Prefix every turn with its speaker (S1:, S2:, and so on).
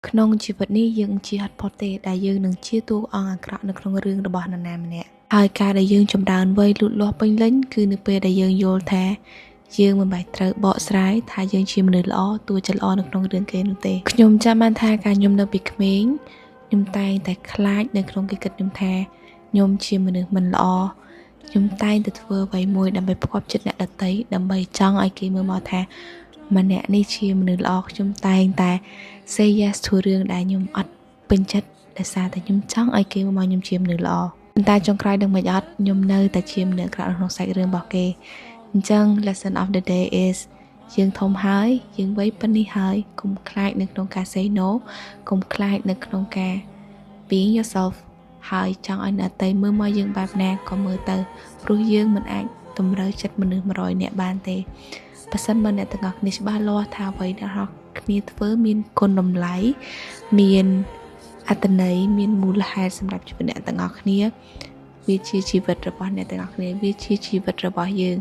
S1: ក្នុងជីវិតនេះយើងជាហត់ផុតទេដែលយើងនឹងជាតួអង្គអាក្រក់នៅក្នុងរឿងរបស់នរណាម្នាក់ហើយការដែលយើងចម្រើនវ័យលូតលាស់ពេញលេញគឺនៅពេលដែលយើងយល់ថាយើងមិនបាច់ត្រូវបកស្រាយថាយើងជាមនុស្សល្អទោះជាល្អនៅក្នុងរឿងគេនោះទេខ្ញុំចាំបានថាការខ្ញុំនៅពីក្មេងខ្ញុំតែងតែខ្លាចនៅក្នុងគេគិតខ្ញុំថាខ្ញុំជាមនុស្សមិនល្អខ្ញុំតែងតែធ្វើអ្វីមួយដើម្បីផ្គាប់ចិត្តអ្នកដទៃដើម្បីចង់ឲ្យគេមើលមកថាម្នាក់នេះជាមនុស្សល្អខ្ញុំតែងតែ say yes ធ្វើរឿងដែលខ្ញុំអត់ពេញចិត្តដោយសារតែខ្ញុំចង់ឲ្យគេមើលមកខ្ញុំជាមនុស្សល្អប៉ុន្តែចុងក្រោយនឹងមិនអត់ខ្ញុំនៅតែជាមនុស្សអាក្រក់ក្នុងសាច់រឿងរបស់គេអញ្ចឹង lesson of the day is យើងធំហើយយើងវ័យប៉ុណ្នេះហើយកុំខ្លាចនៅក្នុងការ say no កុំខ្លាចនៅក្នុងការ being yourself ហើយចង់ឲ្យអ្នកដទៃមើលមកយើងបែបណាក៏មើលទៅព្រោះយើងមិនអាចតម្រូវចិត្តមនុស្ស100នាក់បានទេបើសិនបើអ្នកទាំងអស់គ្នាច្បាស់លាស់ថាអ្វីដែលគ្នាធ្វើមានគុណតម្លៃមានអត្ថន័យមានមូលហេតុសម្រាប់ជីវិតអ្នកទាំងអស់គ្នាវាជាជីវិតរបស់អ្នកទាំងអស់គ្នាវាជាជីវិតរបស់យើង